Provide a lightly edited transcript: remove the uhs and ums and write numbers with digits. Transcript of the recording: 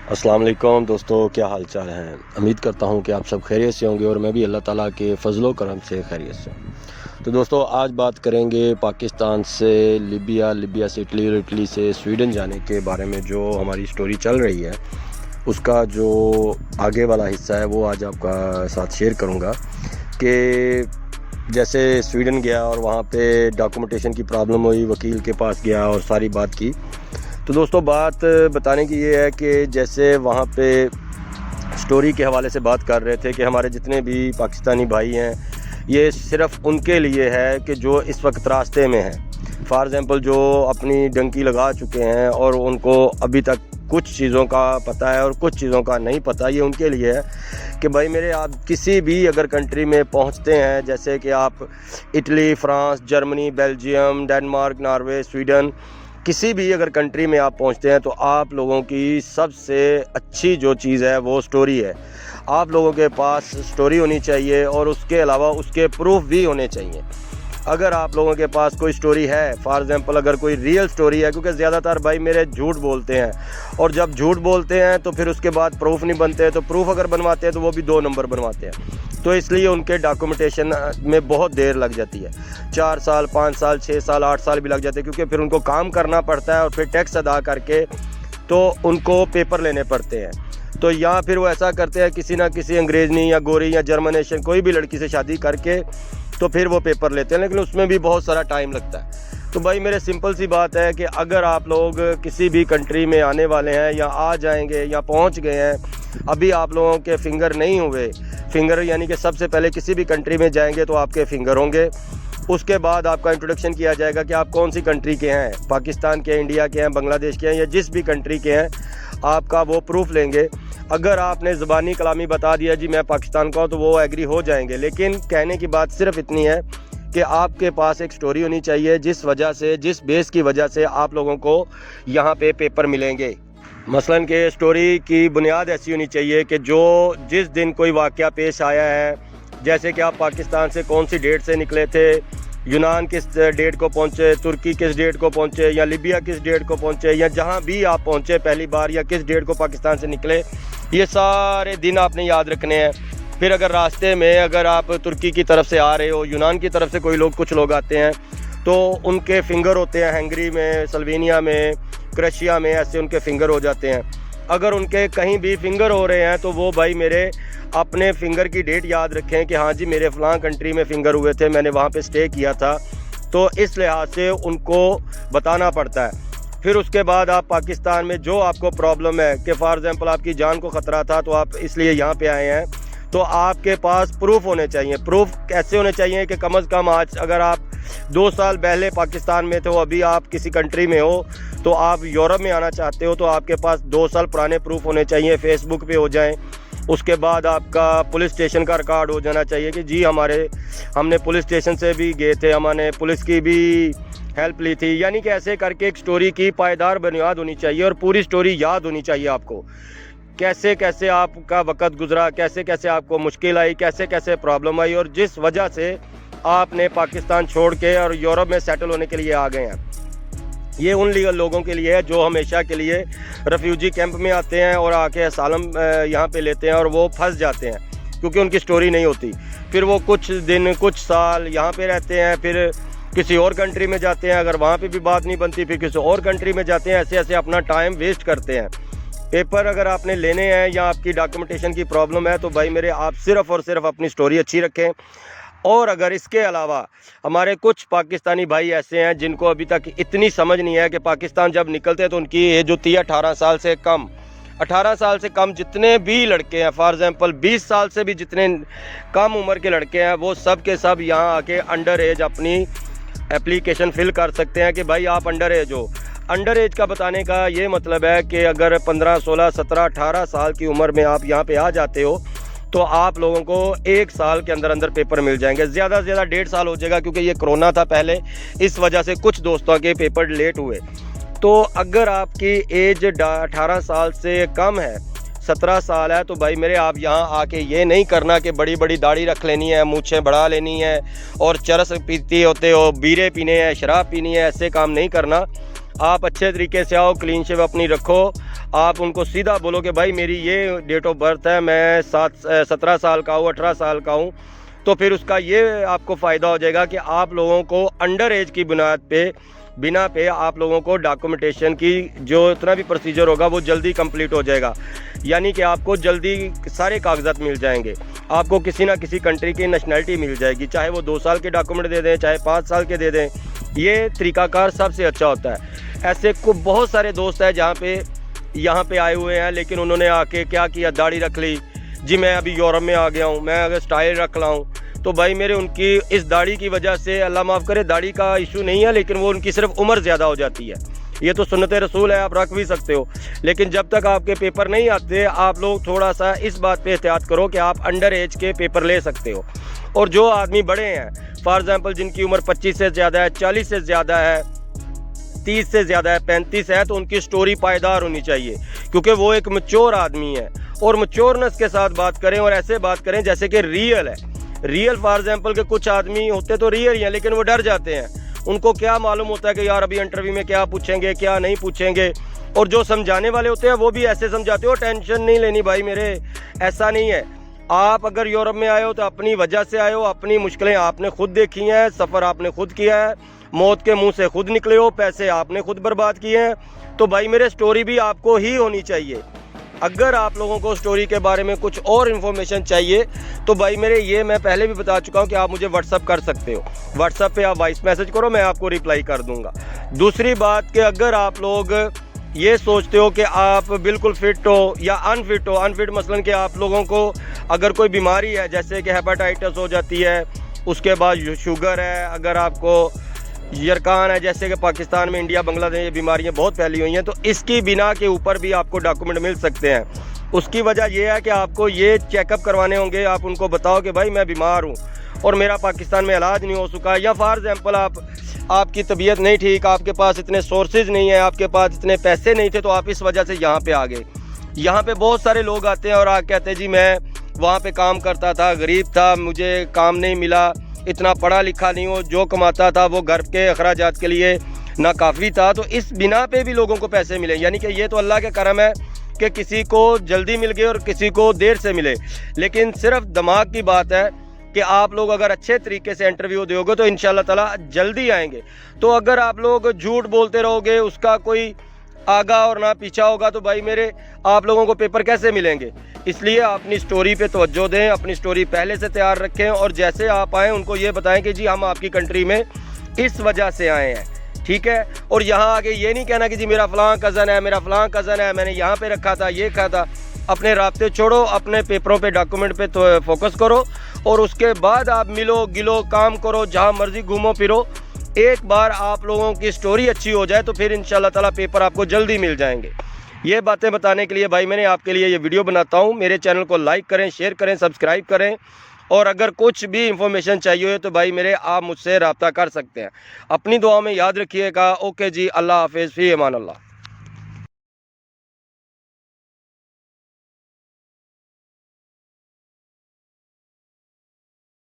अस्सलाम वालेकुम दोस्तों, क्या हाल चाल हैं। उम्मीद करता हूं कि आप सब खैरियत से होंगे और मैं भी अल्लाह ताला के फ़ज़ल करम से खैरियत से हूं। तो दोस्तों, आज बात करेंगे पाकिस्तान से लिबिया से इटली और इटली से स्वीडन जाने के बारे में। जो हमारी स्टोरी चल रही है उसका जो आगे वाला हिस्सा है वो आज आपका साथ शेयर करूँगा कि जैसे स्वीडन गया और वहाँ पे डॉक्यूमेंटेशन की प्रॉब्लम हुई, वकील के पास गया और सारी बात की। तो दोस्तों, बात बताने की ये है कि जैसे वहाँ पे स्टोरी के हवाले से बात कर रहे थे कि हमारे जितने भी पाकिस्तानी भाई हैं, ये सिर्फ़ उनके लिए है कि जो इस वक्त रास्ते में हैं। फॉर एग्ज़ाम्पल जो अपनी डंकी लगा चुके हैं और उनको अभी तक कुछ चीज़ों का पता है और कुछ चीज़ों का नहीं पता, ये उनके लिए है कि भाई मेरे, आप किसी भी अगर कंट्री में पहुंचते हैं, जैसे कि आप Italy, France, Germany, Belgium, Denmark, Norway, Sweden, किसी भी अगर कंट्री में आप पहुंचते हैं तो आप लोगों की सबसे अच्छी जो चीज़ है वो स्टोरी है। आप लोगों के पास स्टोरी होनी चाहिए और उसके अलावा उसके प्रूफ भी होने चाहिए। अगर आप लोगों के पास कोई स्टोरी है, फॉर एग्ज़ाम्पल अगर कोई रियल स्टोरी है, क्योंकि ज़्यादातर भाई मेरे झूठ बोलते हैं और जब झूठ बोलते हैं तो फिर उसके बाद प्रूफ नहीं बनते, तो प्रूफ अगर बनवाते हैं तो वो भी 2 नंबर बनवाते हैं। तो इसलिए उनके डॉक्यूमेंटेशन में बहुत देर लग जाती है, 4 साल, 5 साल, 6 साल, 8 साल भी लग जाते हैं, क्योंकि फिर उनको काम करना पड़ता है और फिर टैक्स अदा करके तो उनको पेपर लेने पड़ते हैं। तो या फिर वो ऐसा करते हैं, किसी ना किसी अंग्रेज़नी या गोरी या जर्मनेशन कोई भी लड़की से शादी करके तो फिर वो पेपर लेते हैं, लेकिन उसमें भी बहुत सारा टाइम लगता है। तो भाई मेरे सिंपल सी बात है कि अगर आप लोग किसी भी कंट्री में आने वाले हैं या आ जाएंगे या पहुंच गए हैं, अभी आप लोगों के फिंगर नहीं हुए, फिंगर यानी कि सबसे पहले किसी भी कंट्री में जाएंगे तो आपके फिंगर होंगे। उसके बाद आपका इंट्रोडक्शन किया जाएगा कि आप कौन सी कंट्री के हैं, पाकिस्तान के, इंडिया के हैं, बांग्लादेश के हैं या जिस भी कंट्री के हैं, आपका वो प्रूफ लेंगे। अगर आपने ज़बानी कलामी बता दिया जी मैं पाकिस्तान का हूँ, तो वो एग्री हो जाएंगे। लेकिन कहने की बात सिर्फ इतनी है कि आपके पास एक स्टोरी होनी चाहिए जिस वजह से, जिस बेस की वजह से आप लोगों को यहाँ पे पेपर मिलेंगे। मसलन के स्टोरी की बुनियाद ऐसी होनी चाहिए कि जो जिस दिन कोई वाक़या पेश आया है, जैसे कि आप पाकिस्तान से कौन सी डेट से निकले थे, यूनान किस डेट को पहुँचे, तुर्की किस डेट को पहुँचे, या लिबिया किस डेट को पहुँचे, या जहाँ भी आप पहुँचे पहली बार, या किस डेट को पाकिस्तान से निकले, ये सारे दिन आपने याद रखने हैं। फिर अगर रास्ते में अगर आप तुर्की की तरफ से आ रहे हो, यूनान की तरफ से कुछ लोग आते हैं, तो उनके फिंगर होते हैं हंगरी में, स्लोवेनिया में, क्रोएशिया में, ऐसे उनके फिंगर हो जाते हैं। अगर उनके कहीं भी फिंगर हो रहे हैं तो वो भाई मेरे अपने फिंगर की डेट याद रखें कि हाँ जी मेरे फ़लाँ कंट्री में फ़िंगर हुए थे, मैंने वहाँ पे स्टे किया था। तो इस लिहाज से उनको बताना पड़ता है। फिर उसके बाद आप पाकिस्तान में जो आपको प्रॉब्लम है कि फॉर एग्ज़ाम्पल आपकी जान को ख़तरा था तो आप इसलिए यहाँ पे आए हैं, तो आपके पास प्रूफ होने चाहिए। प्रूफ कैसे होने चाहिए कि कम से कम आज अगर आप 2 साल पहले पाकिस्तान में थे, अभी आप किसी कंट्री में हो, तो आप यूरोप में आना चाहते हो, तो आपके पास 2 साल पुराने प्रूफ होने चाहिए, फेसबुक पे हो जाएं। उसके बाद आपका पुलिस स्टेशन का रिकॉर्ड हो जाना चाहिए कि जी हमने पुलिस स्टेशन से भी गए थे, हमने पुलिस की भी हेल्प ली थी। यानी कि ऐसे करके एक स्टोरी की पायदार बुनियाद होनी चाहिए और पूरी स्टोरी याद होनी चाहिए आपको। कैसे कैसे आपका वक़्त गुजरा, कैसे कैसे आपको मुश्किल आई, कैसे कैसे प्रॉब्लम आई, और जिस वजह से आपने पाकिस्तान छोड़ के और यूरोप में सेटल होने के लिए आ गए हैं। ये उन लोगों के लिए है जो हमेशा के लिए रेफ्यूजी कैंप में आते हैं और आके असालम यहाँ पे लेते हैं और वो फंस जाते हैं क्योंकि उनकी स्टोरी नहीं होती। फिर वो कुछ दिन, कुछ साल यहाँ पे रहते हैं, फिर किसी और कंट्री में जाते हैं, अगर वहाँ पे भी बात नहीं बनती फिर किसी और कंट्री में जाते हैं, ऐसे ऐसे अपना टाइम वेस्ट करते हैं। पेपर अगर आपने लेने हैं या आपकी डॉक्यूमेंटेशन की प्रॉब्लम है तो भाई मेरे, आप सिर्फ़ और सिर्फ अपनी स्टोरी अच्छी रखें। और अगर इसके अलावा हमारे कुछ पाकिस्तानी भाई ऐसे हैं जिनको अभी तक इतनी समझ नहीं है कि पाकिस्तान जब निकलते हैं तो उनकी एज होती है 18 साल से कम। 18 साल से कम जितने भी लड़के हैं, फॉर एग्ज़ाम्पल 20 साल से भी जितने कम उम्र के लड़के हैं, वो सब के सब यहाँ आके अंडर एज अपनी एप्लीकेशन फ़िल कर सकते हैं कि भाई आप अंडर एज हो। अंडर एज का बताने का ये मतलब है कि अगर 15, 16, 17, 18 साल की उम्र में आप यहाँ पे आ जाते हो तो आप लोगों को 1 साल के अंदर अंदर पेपर मिल जाएंगे। ज़्यादा से ज़्यादा 1.5 साल हो जाएगा, क्योंकि ये कोरोना था पहले, इस वजह से कुछ दोस्तों के पेपर लेट हुए। तो अगर आपकी एज 18 साल से कम है, 17 साल है, तो भाई मेरे आप यहाँ आके ये नहीं करना कि बड़ी बड़ी दाढ़ी रख लेनी है, मूछें बढ़ा लेनी है और चरस पीती होते हो, बीरे पीने हैं, शराब पीनी है, ऐसे काम नहीं करना। आप अच्छे तरीके से आओ, क्लीन शेव अपनी रखो। आप उनको सीधा बोलो कि भाई मेरी ये डेट ऑफ बर्थ है, मैं 17 साल का हूँ, 18 साल का हूँ। तो फिर उसका ये आपको फ़ायदा हो जाएगा कि आप लोगों को अंडर एज की बिना पे आप लोगों को डॉक्यूमेंटेशन की जो इतना भी प्रोसीजर होगा वो जल्दी कंप्लीट हो जाएगा। यानी कि आपको जल्दी सारे कागजात मिल जाएंगे, आपको किसी ना किसी कंट्री की नेशनलिटी मिल जाएगी, चाहे वो 2 साल के डॉक्यूमेंट दे दें, चाहे 5 साल के दे दें। ये तरीकाकार सबसे अच्छा होता है। ऐसे को बहुत सारे दोस्त हैं जहाँ पे यहाँ पे आए हुए हैं, लेकिन उन्होंने आके क्या किया, दाढ़ी रख ली जी, मैं अभी यूरोप में आ गया हूँ, मैं अगर स्टाइल रख लाऊँ तो भाई मेरे उनकी इस दाढ़ी की वजह से, अल्लाह माफ़ करे, दाढ़ी का इशू नहीं है, लेकिन वो उनकी सिर्फ उम्र ज़्यादा हो जाती है। ये तो सुन्नत रसूल है, आप रख भी सकते हो, लेकिन जब तक आपके पेपर नहीं आते आप लोग थोड़ा सा इस बात पे एहतियात करो कि आप अंडर एज के पेपर ले सकते हो। और जो आदमी बड़े हैं, फॉर एग्ज़ाम्पल जिनकी उम्र 25 से ज़्यादा है, 40 से ज़्यादा है, 30 से ज़्यादा है, 35 है, तो उनकी स्टोरी पायदार होनी चाहिए, क्योंकि वो एक मैच्योर आदमी है। और मैच्योरनेस के साथ बात करें और ऐसे बात करें जैसे कि रियल है। रियल फॉर एग्जाम्पल के कुछ आदमी होते तो रियल ही हैं, लेकिन वो डर जाते हैं। उनको क्या मालूम होता है कि यार अभी इंटरव्यू में क्या पूछेंगे क्या नहीं पूछेंगे। और जो समझाने वाले होते हैं वो भी ऐसे समझाते हो, टेंशन नहीं लेनी भाई मेरे, ऐसा नहीं है। आप अगर यूरोप में आए हो तो अपनी वजह से आए हो, अपनी मुश्किलें आपने खुद देखी हैं, सफ़र आपने खुद किया है, मौत के मुंह से खुद निकले हो, पैसे आपने खुद बर्बाद किए हैं। तो भाई मेरे स्टोरी भी आपको ही होनी चाहिए। अगर आप लोगों को स्टोरी के बारे में कुछ और इन्फॉर्मेशन चाहिए तो भाई मेरे, ये मैं पहले भी बता चुका हूँ कि आप मुझे व्हाट्सअप कर सकते हो। व्हाट्सअप पे आप वॉइस मैसेज करो, मैं आपको रिप्लाई कर दूँगा। दूसरी बात कि अगर आप लोग ये सोचते हो कि आप बिल्कुल फिट हो या अनफिट हो, अनफिट मसलन कि आप लोगों को अगर कोई बीमारी है, जैसे कि हेपेटाइटिस हो जाती है, उसके बाद शुगर है, अगर आपको यरकान है, जैसे कि पाकिस्तान में, इंडिया, बांग्लादेश, ये बीमारियां बहुत फैली हुई हैं, तो इसकी बिना के ऊपर भी आपको डॉक्यूमेंट मिल सकते हैं। उसकी वजह यह है कि आपको ये चेकअप करवाने होंगे। आप उनको बताओ कि भाई मैं बीमार हूँ और मेरा पाकिस्तान में इलाज नहीं हो सका, या फॉर एग्जाम्पल आपकी तबीयत नहीं ठीक, आपके पास इतने सोर्सेज नहीं है, आपके पास इतने पैसे नहीं थे, तो आप इस वजह से यहाँ पे आ गए। यहाँ पे बहुत सारे लोग आते हैं और आ कहते हैं जी मैं वहाँ पे काम करता था, गरीब था, मुझे काम नहीं मिला, इतना पढ़ा लिखा नहीं हो, जो कमाता था वो घर के अखराजात के लिए ना काफ़ी था। तो इस बिना पे भी लोगों को पैसे मिले। यानी कि ये तो अल्लाह के करम है कि किसी को जल्दी मिल गए और किसी को देर से मिले, लेकिन सिर्फ दिमाग की बात है कि आप लोग अगर अच्छे तरीके से इंटरव्यू दोगे तो इंशाल्लाह ताला जल्दी आएंगे। तो अगर आप लोग झूठ बोलते रहोगे, उसका कोई आगा और ना पीछा होगा, तो भाई मेरे आप लोगों को पेपर कैसे मिलेंगे। इसलिए अपनी स्टोरी पे तवज्जो दें, अपनी स्टोरी पहले से तैयार रखें, और जैसे आप आएँ उनको ये बताएं कि जी हम आपकी कंट्री में इस वजह से आए हैं, ठीक है। और यहाँ आके ये नहीं कहना कि जी मेरा फ़लाँ कज़न है, मेरा फ़लाँ कज़न है, मैंने यहाँ पे रखा था, ये कहा था। अपने राब्ते छोड़ो, अपने पेपरों पे, डॉक्यूमेंट पे तो फोकस करो, और उसके बाद आप मिलो गिलो, काम करो, जहाँ मर्जी घूमो फिरो। एक बार आप लोगों की स्टोरी अच्छी हो जाए तो फिर इंशाल्लाह ताला पेपर आपको जल्दी मिल जाएंगे। ये बातें बताने के लिए भाई मैंने आपके लिए ये वीडियो बनाता हूँ। मेरे चैनल को लाइक करें, शेयर करें, सब्सक्राइब करें, और अगर कुछ भी इंफॉर्मेशन चाहिए हो तो भाई मेरे आप मुझसे रब्ता कर सकते हैं। अपनी दुआ में याद रखिएगा। ओके जी, अल्लाह हाफिज़, फ़ी अमान अल्लाह।